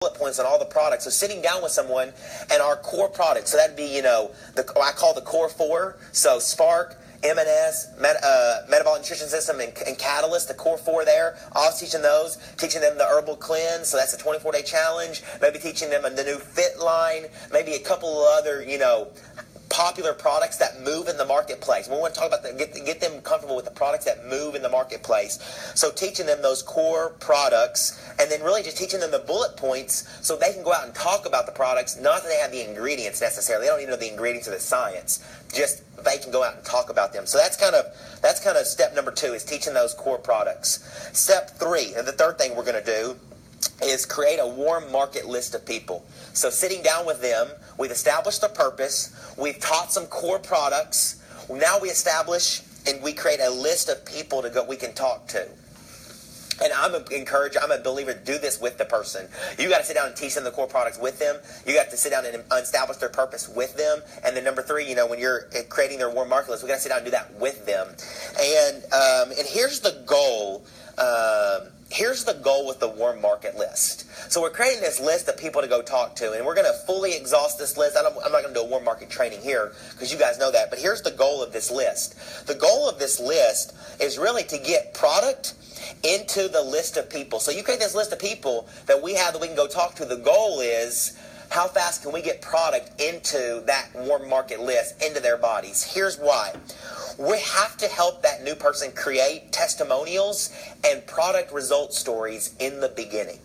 bullet points on all the products. So sitting down with someone and our core products, so that'd be, I call the core four. So Spark, M&S, Metabolic Nutrition System, and Catalyst, the core four there. I was teaching those, teaching them the Herbal Cleanse, so that's a 24-day challenge. Maybe teaching them the new Fit line, maybe a couple of other, popular products that move in the marketplace. We want to talk about get them comfortable with the products that move in the marketplace. So teaching them those core products, and then really just teaching them the bullet points so they can go out and talk about the products. Not that they have the ingredients necessarily. They don't even know the ingredients of the science. Just they can go out and talk about them. So that's kind of step number 2, is teaching those core products. Step 3, and the third thing we're going to do, is create a warm market list of people. So sitting down with them, we've established the purpose, we've taught some core products, now we establish and we create a list of people we can talk to. And I'm a believer to do this with the person. You got to sit down and teach them the core products with them. You got to sit down and establish their purpose with them. And then number 3, when you're creating their warm market list, we got to sit down and do that with them. And here's the goal. Here's the goal with the warm market list. So we're creating this list of people to go talk to, and we're going to fully exhaust this list. I'm not going to do a warm market training here because you guys know that, but here's the goal of this list. The goal of this list is really to get product into the list of people. So you create this list of people that we have that we can go talk to. The goal is, how fast can we get product into that warm market list, into their bodies? Here's why. We have to help that new person create testimonials and product result stories in the beginning.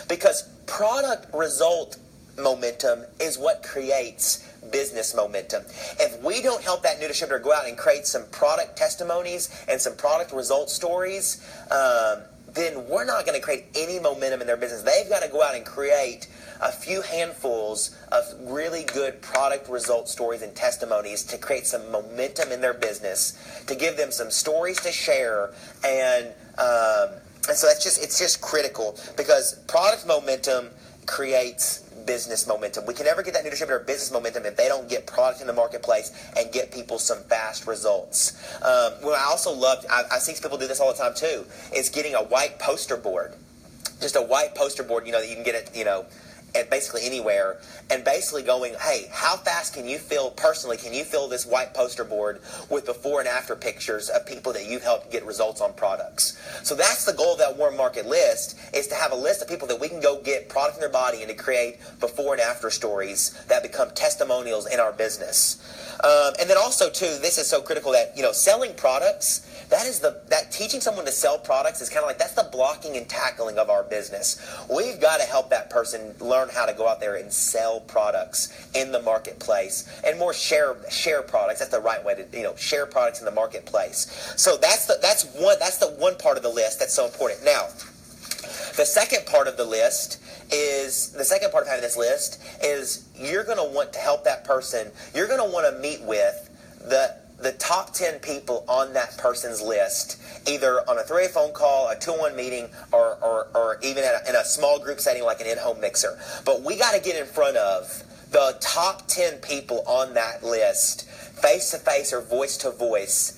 Because product result momentum is what creates business momentum. If we don't help that new distributor go out and create some product testimonies and some product result stories, then we're not going to create any momentum in their business. They've got to go out and create a few handfuls of really good product result stories and testimonies to create some momentum in their business, to give them some stories to share, and so it's just critical, because product momentum creates business momentum. We can never get that new distributor business momentum if they don't get product in the marketplace and get people some fast results. What I also love, I see people do this all the time too, is getting a white poster board. Just a white poster board, that you can get it, at basically anywhere, and basically going, hey, how fast can you fill this white poster board with before and after pictures of people that you've helped get results on products? So that's the goal of that warm market list, is to have a list of people that we can go get product in their body and to create before and after stories that become testimonials in our business. And then also too, this is so critical that, selling products, that teaching someone to sell products is kind of like, that's the blocking and tackling of our business. We've got to help that person learn how to go out there and sell products in the marketplace, and more share products. That's the right way to, share products in the marketplace. So that's the one part of the list that's so important. Now, the second part of having this list is you're going to want to help that person. You're going to want to meet with the top 10 people on that person's list, either on a 3-way phone call, a 2-on-1 meeting, or even in a small group setting like an in-home mixer. But we got to get in front of the top 10 people on that list, face-to-face or voice-to-voice,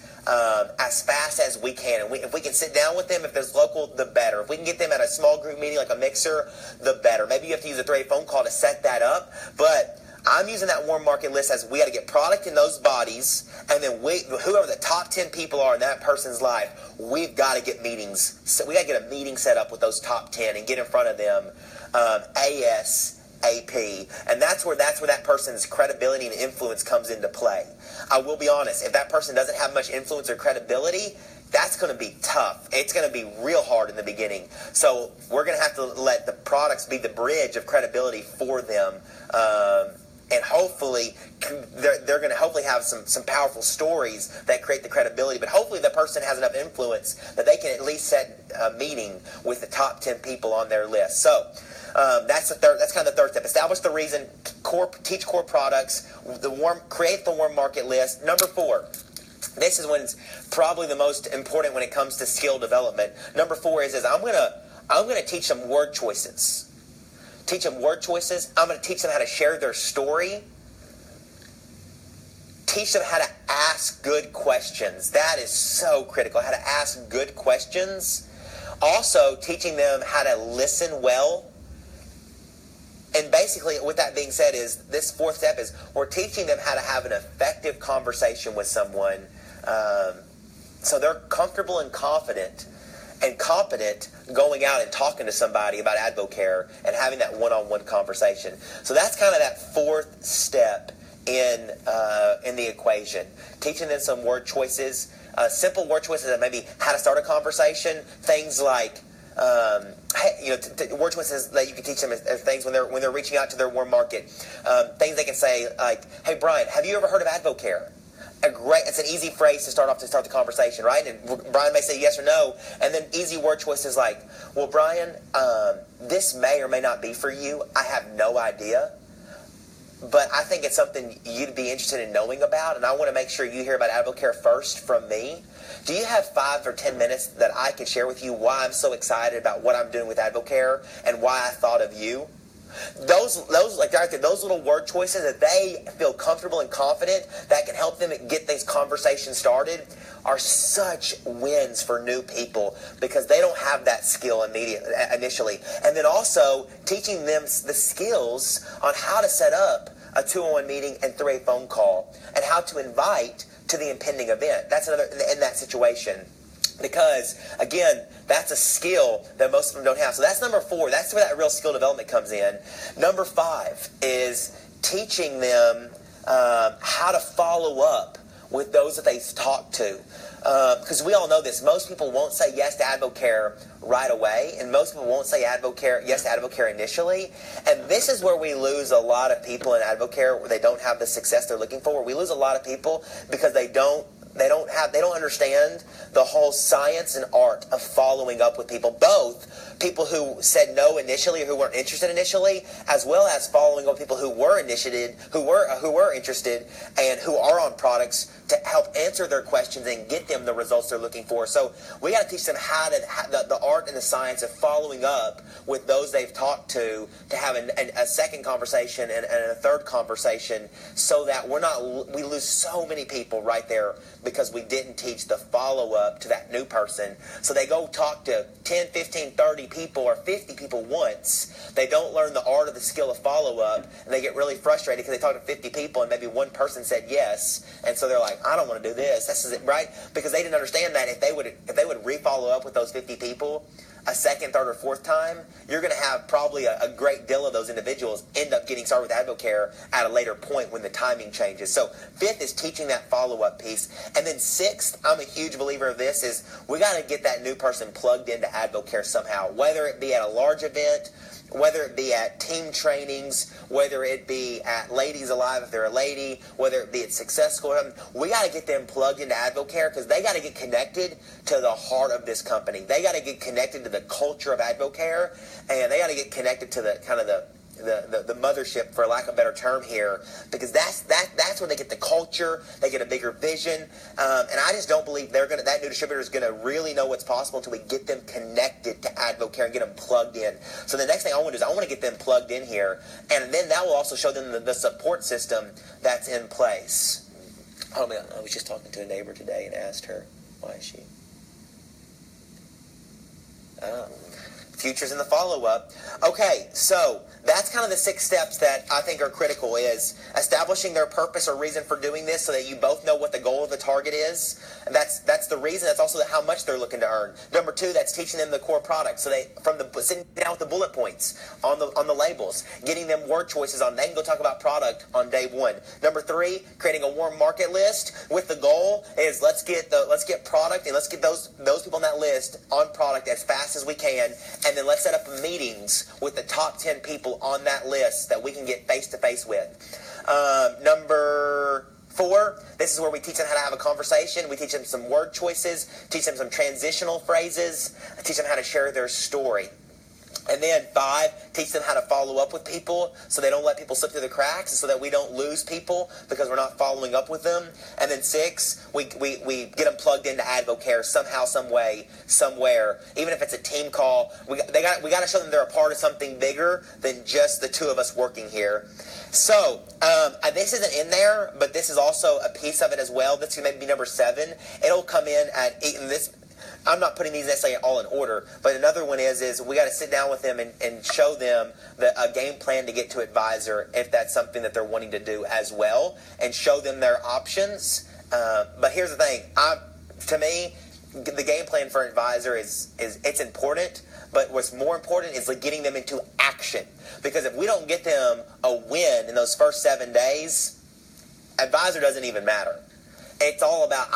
as fast as we can. And if we can sit down with them, if there's local, the better. If we can get them at a small group meeting like a mixer, the better. Maybe you have to use a 3-way phone call to set that up, but I'm using that warm market list as we got to get product in those bodies, and then whoever the top 10 people are in that person's life, we've got to get meetings. So we got to get a meeting set up with those top 10 and get in front of them ASAP. And that's where that person's credibility and influence comes into play. I will be honest, if that person doesn't have much influence or credibility, that's going to be tough. It's going to be real hard in the beginning. So we're going to have to let the products be the bridge of credibility for them. And hopefully, they're going to hopefully have some powerful stories that create the credibility. But hopefully the person has enough influence that they can at least set a meeting with the top 10 people on their list. So that's kind of the third step. Establish the reason, teach core products, create the warm market list. Number 4. This is when it's probably the most important when it comes to skill development. Number 4 is I'm going to teach them word choices. Teach them word choices. I'm going to teach them how to share their story. Teach them how to ask good questions. That is so critical, how to ask good questions. Also, teaching them how to listen well And basically, with that being said, is this fourth step is we're teaching them how to have an effective conversation with someone, so they're comfortable and confident and competent going out and talking to somebody about AdvoCare and having that one-on-one conversation. So that's kind of that fourth step in the equation. Teaching them some word choices, simple word choices, and maybe how to start a conversation. Things like word choices that you can teach them as things when they're reaching out to their warm market. Things they can say like, "Hey Brian, have you ever heard of AdvoCare?" It's an easy phrase to start the conversation, right? And Brian may say yes or no, and then easy word choices like, "Well, Brian, this may or may not be for you. I have no idea, but I think it's something you'd be interested in knowing about, and I want to make sure you hear about AdvoCare first from me. Do you have 5 or 10 minutes that I can share with you why I'm so excited about what I'm doing with AdvoCare and why I thought of you?" Those little word choices that they feel comfortable and confident that can help them get these conversations started are such wins for new people because they don't have that skill initially. And then also teaching them the skills on how to set up a 2-on-1 meeting and through a phone call and how to invite to the impending event. That's another in that situation. Because, again, that's a skill that most of them don't have. So that's number 4. That's where that real skill development comes in. Number 5 is teaching them how to follow up with those that they've talked to. Because we all know this. Most people won't say yes to AdvoCare right away, and most people won't say yes to AdvoCare initially. And this is where we lose a lot of people in AdvoCare where they don't have the success they're looking for. We lose a lot of people because they don't understand the whole science and art of following up with people, both people who said no initially or who weren't interested initially, as well as following up with people who were interested and who are on products to help answer their questions and get them the results they're looking for. So we got to teach them the art and the science of following up with those they've talked to have a second conversation and a third conversation, so that we lose so many people right there because we didn't teach the follow-up to that new person. So they go talk to 10, 15, 30 people or 50 people once. They don't learn the art of the skill of follow-up, and they get really frustrated because they talk to 50 people and maybe one person said yes, and so they're like, "I don't want to do this." This is it, right? Because they didn't understand that if they would re-follow up with those 50 people a second, third, or fourth time, you're going to have probably a great deal of those individuals end up getting started with AdvoCare at a later point when the timing changes. So 5th is teaching that follow-up piece. And then 6th, I'm a huge believer of this, is we got to get that new person plugged into AdvoCare somehow, whether it be at a large event, whether it be at team trainings, whether it be at Ladies Alive if they're a lady, whether it be at Success School. We got to get them plugged into AdvoCare because they got to get connected to the heart of this company. They got to get connected to the culture of AdvoCare, and they got to get connected to the kind of the mothership, for lack of a better term here, because that's where they get the culture, they get a bigger vision, and I just don't believe that new distributor is going to really know what's possible until we get them connected to AdvoCare and get them plugged in. So the next thing I want to do is I want to get them plugged in here, and then that will also show them the support system that's in place. Oh man, I was just talking to a neighbor today and asked her, why is she? Futures in the follow-up. Okay, so that's kind of the 6 steps that I think are critical, is establishing their purpose or reason for doing this so that you both know what the goal of the target is. And that's the reason. That's also how much they're looking to earn. Number 2, that's teaching them the core product. So sitting down with the bullet points on the labels, getting them word choices on. They can go talk about product on day 1. Number 3, creating a warm market list with the goal is let's get product and let's get those people on that list on product as fast as we can. And then let's set up meetings with the top 10 people on that list that we can get face-to-face with. Number 4, this is where we teach them how to have a conversation. We teach them some word choices, teach them some transitional phrases, teach them how to share their story. And then 5, teach them how to follow up with people so they don't let people slip through the cracks and so that we don't lose people because we're not following up with them. And then 6, we get them plugged into AdvoCare somehow, some way, somewhere. Even if it's a team call, we got to show them they're a part of something bigger than just the 2 of us working here. So this isn't in there, but this is also a piece of it as well. This may be number 7. It'll come in at this. I'm not putting these necessarily all in order, but another one is we got to sit down with them and show them a game plan to get to advisor if that's something that they're wanting to do as well, and show them their options. But here's the thing, to me, the game plan for advisor is it's important, but what's more important is like getting them into action. Because if we don't get them a win in those first 7 days, advisor doesn't even matter. It's all about,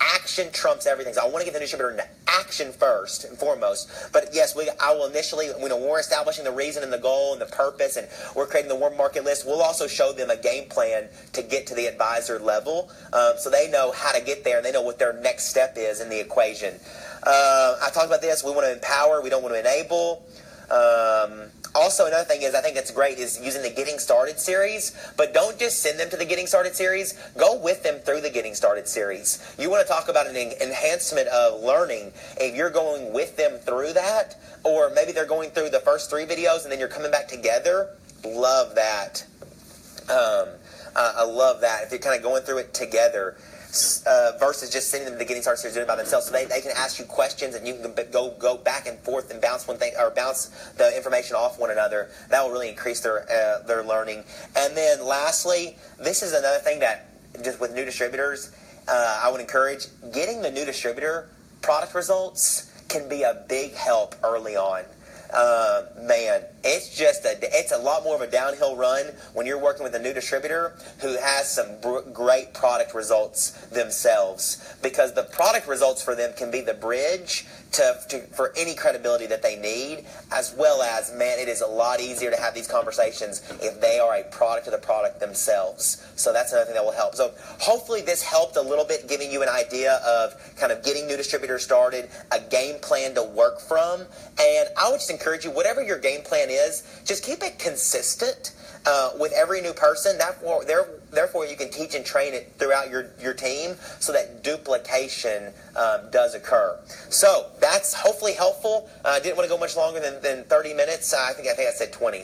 action trumps everything. So I want to get the distributor into action first and foremost. But yes, I will initially, when we're establishing the reason and the goal and the purpose, and we're creating the warm market list, we'll also show them a game plan to get to the advisor level, so they know how to get there and they know what their next step is in the equation. I talked about this. We want to empower. We don't want to enable. Also, another thing is, I think it's great, is using the Getting Started series, but don't just send them to the Getting Started series. Go with them through the Getting Started series. You want to talk about an enhancement of learning. If you're going with them through that, or maybe they're going through the first 3 videos and then you're coming back together, love that. I love that. If you're kind of going through it together, versus just sending them to Getting Started series, doing it by themselves, so they can ask you questions and you can go back and forth and bounce the information off one another. That will really increase their learning. And then lastly, this is another thing that just with new distributors, I would encourage. Getting the new distributor product results can be a big help early on. Man, it's a lot more of a downhill run when you're working with a new distributor who has some great product results themselves, because the product results for them can be the bridge for any credibility that they need, as well as, man, it is a lot easier to have these conversations if they are a product of the product themselves. So that's another thing that will help. So hopefully this helped a little bit, giving you an idea of kind of getting new distributors started, a game plan to work from. And I would just encourage you, whatever your game plan is, just keep it consistent with every new person. Therefore, you can teach and train it throughout your team, so that duplication does occur. So that's hopefully helpful. I didn't want to go much longer than 30 minutes. I think I said 20.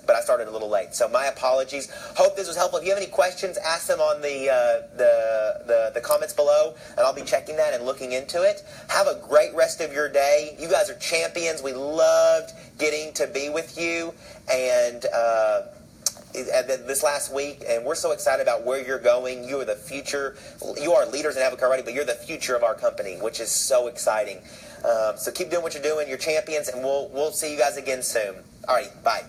But I started a little late. So my apologies. Hope this was helpful. If you have any questions, ask them on the comments below, and I'll be checking that and looking into it. Have a great rest of your day. You guys are champions. We loved getting to be with you and this last week, and we're so excited about where you're going. You are the future. You are leaders in Albuquerque already, but you're the future of our company, which is so exciting. So keep doing what you're doing. You're champions, and we'll see you guys again soon. All right, bye.